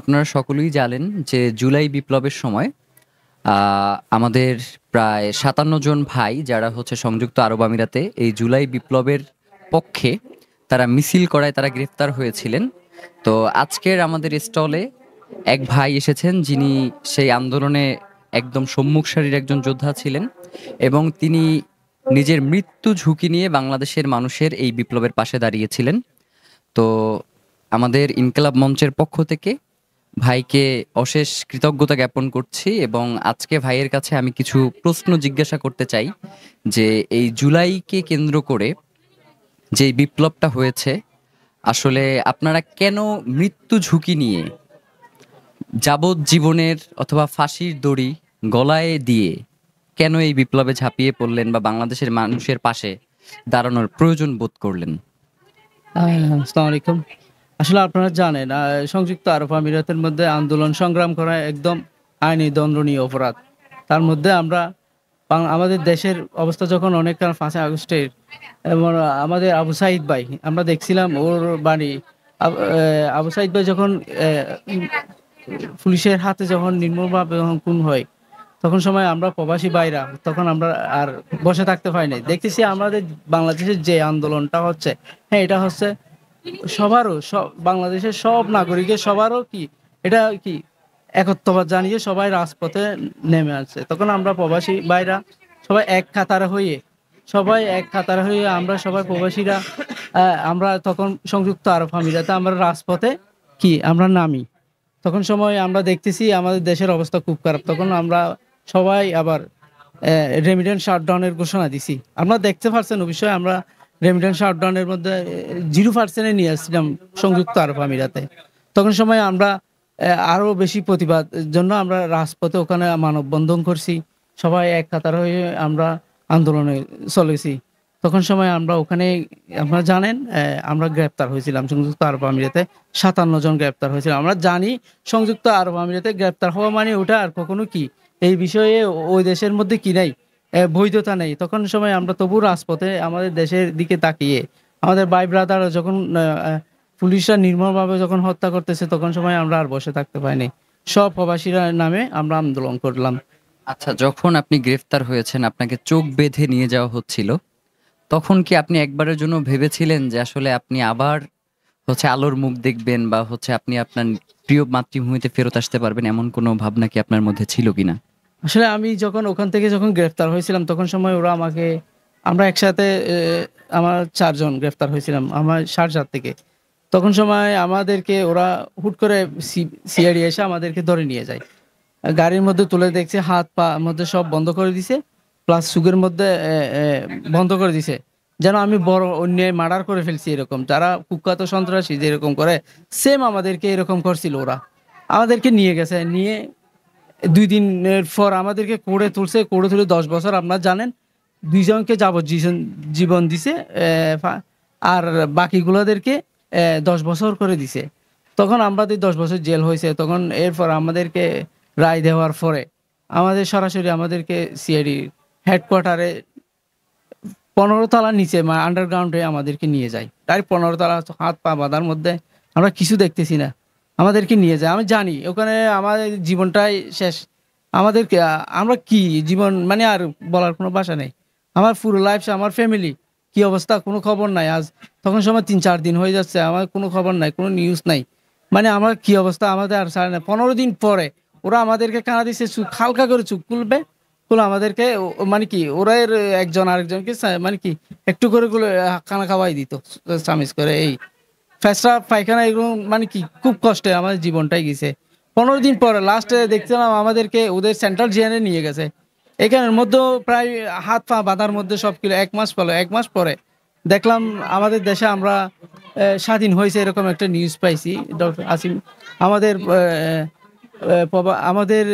আপনারা সকলেই জানেন যে জুলাই বিপ্লবের সময় আমাদের প্রায় ৫৭ জন ভাই যারা হচ্ছে সংযুক্ত আরব আমিরাতে এই জুলাই বিপ্লবের পক্ষে তারা মিছিল করায় তারা গ্রেফতার হয়েছিলেন। তো আজকের আমাদের স্টলে এক ভাই এসেছেন যিনি সেই আন্দোলনে একদম সম্মুখ সারির একজন যোদ্ধা ছিলেন এবং তিনি নিজের মৃত্যু ঝুঁকি নিয়ে বাংলাদেশের মানুষের এই বিপ্লবের পাশে দাঁড়িয়েছিলেন। তো আমাদের ইনকিলাব মঞ্চের পক্ষ থেকে ভাইকে অশেষ কৃতজ্ঞতা জ্ঞাপন করছি এবং আজকে ভাইয়ের কাছে আমি কিছু প্রশ্ন জিজ্ঞাসা করতে চাই যে এই জুলাইকে কেন্দ্র করে যে বিপ্লবটা হয়েছে আসলে আপনারা কেন মৃত্যু ঝুঁকি নিয়ে যাবজ্জীবনের অথবা ফাঁসির দড়ি গলায় দিয়ে কেন এই বিপ্লবে ঝাঁপিয়ে পড়লেন বা বাংলাদেশের মানুষের পাশে দাঁড়ানোর প্রয়োজন বোধ করলেন? আসসালামু আলাইকুম। আসলে আপনারা জানেন সংযুক্ত আরব আমিরাতের মধ্যে আন্দোলন সংগ্রাম করা একদম আইনি দণ্ডনীয় অপরাধ। তার মধ্যে আমরা আমাদের দেশের অবস্থা যখন অনেকটা ৫ই আগস্টের এবং আমাদের আবু সাঈদ ভাই আমরা দেখছিলাম ওর বাড়ি আবু সাঈদ ভাই যখন পুলিশের হাতে যখন নির্মমভাবে যখন খুন হয়, তখন সময় আমরা প্রবাসী ভাইরা তখন আমরা আর বসে থাকতে পারি নাই। দেখতেছি আমাদের বাংলাদেশের যে আন্দোলনটা হচ্ছে, হ্যাঁ, এটা হচ্ছে সবারও বাংলাদেশের সব নাগরিকের সবারও কি এটা কি একত্ববাদ জানিয়ে সবাই রাজপথে নেমে আসছে। তখন আমরা প্রবাসী ভাইরা সবাই এক কাতারে হয়ে আমরা সবাই প্রবাসীরা আমরা তখন সংযুক্ত আরব আমিরাতে আমরা রাজপথে আমরা নামি। তখন সময় আমরা দেখতেছি আমাদের দেশের অবস্থা খুব খারাপ। তখন আমরা সবাই আবার রেমিটেন্স শাটডাউনের ঘোষণা দিছি। আপনারা দেখতে পারছেন অবশ্যই আমরা রেমিটেন্স শাটডাউনের মধ্যে 0% নিয়ে আসছিলাম সংযুক্ত আরব আমিরাতে। তখন সময় আমরা আরো বেশি প্রতিবাদ জন্য আমরা রাজপথে ওখানে মানববন্ধন করছি। সবাই এক কাতার হয়ে আমরা আন্দোলনে চলেছি। তখন সময় আমরা ওখানে আপনারা জানেন আমরা গ্রেপ্তার হয়েছিলাম সংযুক্ত আরব আমিরাতে ৫৭ জন গ্রেপ্তার হয়েছিলাম। আমরা জানি সংযুক্ত আরব আমিরাতে গ্রেপ্তার হওয়া মানে ওটা আর কখনো এই বিষয়ে ওই দেশের মধ্যে নাই বৈধতা নেই। তখন সময় আমরা তবু রাজপথে আমাদের দেশের দিকে তাকিয়ে আমাদের ভাই ব্রাদার যখন পুলিশরা নির্মমভাবে যখন হত্যা করতেছে তখন সময় আমরা আর বসে থাকতে পারিনি। সব প্রবাসীরা নামে আমরা আন্দোলন করলাম। আচ্ছা, যখন আপনি গ্রেফতার হয়েছেন আপনাকে চোখ বেঁধে নিয়ে যাওয়া হচ্ছিল, তখন কি আপনি একবারের জন্য ভেবেছিলেন যে আসলে আপনি আবার হচ্ছে আলোর মুখ দেখবেন বা হচ্ছে আপনি আপনার প্রিয় মাতৃভূমিতে ফেরত আসতে পারবেন, এমন কোনো ভাবনা কি আপনার মধ্যে ছিল কিনা? আসলে আমি যখন ওখান থেকে যখন গ্রেফতার হয়েছিলাম তখন সময় ওরা আমরা একসাথে আমার ৪ জন গ্রেফতার হয়েছিলাম আমার শারজাহ থেকে। তখন সময় আমাদেরকে ওরা হুট করে সিআইডি এসে আমাদেরকে ধরে নিয়ে যায়। গাড়ির মধ্যে তুলে দেখছে হাত পা মধ্যে সব বন্ধ করে দিছে, প্লাস সুগের মধ্যে বন্ধ করে দিছে যেন আমি বড় অন্যায় মার্ডার করে ফেলছি এরকম। যারা কুখ্যাত সন্ত্রাসী যেরকম করে সেম আমাদেরকে এরকম করছিল ওরা। আমাদেরকে নিয়ে গেছে, নিয়ে ২ দিনের পর আমাদেরকে কোর্টে তুলছে। কোর্টে তুলে ১০ বছর আপনারা জানেন ২ জনকে জীবন দিছে, আর বাকিগুলোদেরকে ১০ বছর করে দিছে। তখন আমাদের ১০ বছর জেল হয়েছে। তখন এরপর আমাদেরকে রায় দেওয়ার পরে আমাদের সরাসরি আমাদেরকে সিআইডি হেডকোয়ার্টারে ১৫ তলার নিচে আন্ডারগ্রাউন্ডে আমাদেরকে নিয়ে যায়। ডাইরেক্ট ১৫ তলা হাত পা বাঁধার মধ্যে আমরা কিছু দেখতেছি না, আমাদেরকে নিয়ে যায়। আমি জানি ওখানে আমাদের জীবনটাই শেষ। আমাদেরকে আমরা জীবন মানে আর বলার কোনো ভাষা নেই। আমার পুরো লাইফ আমার ফ্যামিলি কি অবস্থা কোনো খবর নাই। আজ তখন সময় ৩-৪ দিন হয়ে যাচ্ছে আমার কোনো খবর নাই, কোনো নিউজ নাই। মানে আমার কি অবস্থা আমাদের আর ছাড়ে না। ১৫ দিন পরে ওরা আমাদেরকে কানা দিচ্ছে, হালকা করে চুপ খুলে আমাদেরকে মানে ওরা একজন আরেকজনকে মানে একটু করে খানা খাওয়াই দিত চামিচ করে। এই ফেসরা পায়খানা এগুলো মানে খুব কষ্টে আমাদের জীবনটাই গেছে। ১৫ দিন পরে লাস্টে দেখছিলাম আমাদেরকে ওদের সেন্ট্রাল জেলে নিয়ে গেছে। এখানের মধ্যেও প্রায় হাত পা বাঁধার মধ্যে সব ১ মাস পরে দেখলাম আমাদের দেশে আমরা স্বাধীন হয়েছে এরকম একটা নিউজ পাইছি। ডক্টর আসিম আমাদের আমাদের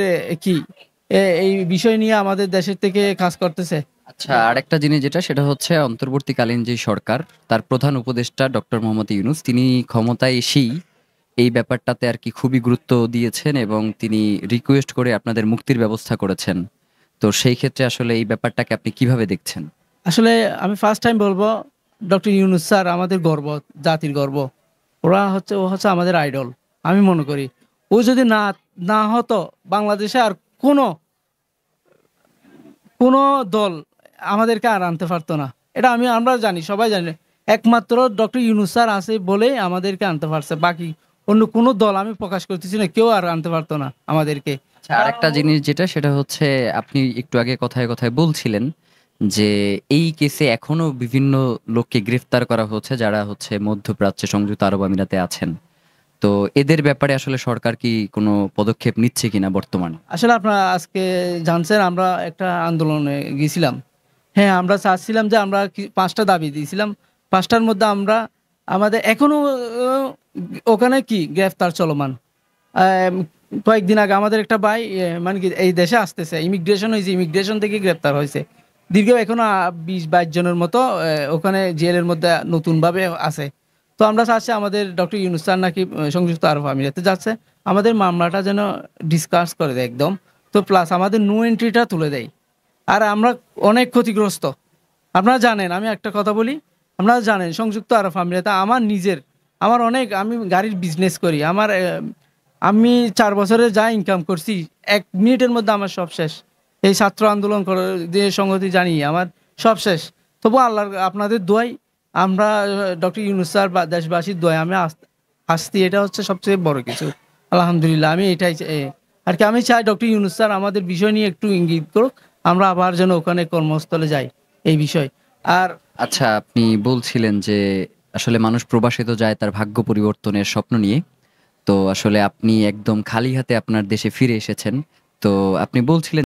এই বিষয় নিয়ে আমাদের দেশের থেকে কাজ করতেছে। আচ্ছা, আরেকটা জিনিস সেটা হচ্ছে অন্তর্বর্তীকালীন যে সরকার তার প্রধান উপদেষ্টা ডক্টর মোহাম্মদ ইউনূস তিনি ক্ষমতায় এসেই এই ব্যাপারটাতে আর কি খুবই গুরুত্ব দিয়েছেন এবং তিনি রিকোয়েস্ট করে আপনাদের মুক্তির ব্যবস্থা করেছেন। তো সেই ক্ষেত্রে আসলে এই ব্যাপারটাকে আপনি কিভাবে দেখছেন? আসলে আমি ফার্স্ট টাইম বলবো ডক্টর ইউনূস স্যার আমাদের গর্ব, জাতির গর্ব। ও হচ্ছে আমাদের আইডল। আমি মনে করি ও যদি না না হতো, বাংলাদেশে আর কোনো কোনো দল আমাদেরকে আর আনতে পারতো না। এটা আমরা জানি, সবাই জানি। একমাত্র ডক্টর ইউনূস স্যার আছে বলেই আমাদেরকে আনতে পারছে। বাকি অন্য কোনো দল, আমি প্রকাশ করতেছি না, কেউ আর আনতে পারতো না আমাদেরকে। আচ্ছা, আরেকটা জিনিস যেটা সেটা হচ্ছে, আপনি একটু আগে কথায় কথায় বলছিলেন যে এই কেসে এখনো বিভিন্ন লোককে গ্রেফতার করা হচ্ছে যারা হচ্ছে মধ্যপ্রাচ্যে সংযুক্ত আরব আমিরাতে আছেন। তো এদের ব্যাপারে আসলে সরকার কি কোনো পদক্ষেপ নিচ্ছে কিনা বর্তমানে? আসলে আপনারা আজকে জানছেন, আমরা একটা আন্দোলনে গেছিলাম। হ্যাঁ, আমরা চাচ্ছিলাম যে আমরা ৫টা দাবি দিয়েছিলাম। ৫টার মধ্যে আমাদের এখনো ওখানে কি গ্রেফতার চলমান। আম কয়েকদিন আগে আমাদের একটা ভাই মানে কি এই দেশে আসতেছে, ইমিগ্রেশন হয়েছে, ইমিগ্রেশন থেকে গ্রেফতার হয়েছে। দীর্ঘ এখনো ২০-২২ জনের মতো ওখানে জেলের মধ্যে নতুনভাবে আছে। তো আমরা চাচ্ছি আমাদের ডক্টর ইউনূস স্যার নাকি সংযুক্ত আরব আমিরাতে যাচ্ছে। আমাদের মামলাটা যেন ডিসকাস করে দেয় একদম। তো প্লাস আমাদের নো এন্ট্রিটা তুলে দেয়। আর আমরা অনেক ক্ষতিগ্রস্ত। আপনারা জানেন, আমি একটা কথা বলি, আপনারা জানেন সংযুক্ত আরব আমিরাতে আমি গাড়ির বিজনেস করি। আমি ৪ বছরে যা ইনকাম করছি ১ মিনিটের মধ্যে আমার সব শেষ। এই ছাত্র আন্দোলন করে যে সংগতি জানি আমার সব শেষ। তবু আল্লাহর আপনাদের দোয়ায় আমরা ডক্টর ইউনূস স্যার বা দেশবাসীর দোয়ায় আমি আসছি, এটা হচ্ছে সবচেয়ে বড় কিছু। আলহামদুলিল্লাহ, আমি এটাই আর কি আমি চাই ডক্টর ইউনূস স্যার আমাদের বিষয় নিয়ে একটু ইঙ্গিত করুক। আমরা আবার যেন ওখানে কর্মস্থলে যাই এই বিষয়। আর আচ্ছা, আপনি বলছিলেন যে আসলে মানুষ প্রবাসে তো যায় তার ভাগ্য পরিবর্তনের স্বপ্ন নিয়ে। তো আসলে আপনি একদম খালি হাতে আপনার দেশে ফিরে এসেছেন। তো আপনি বলছিলেন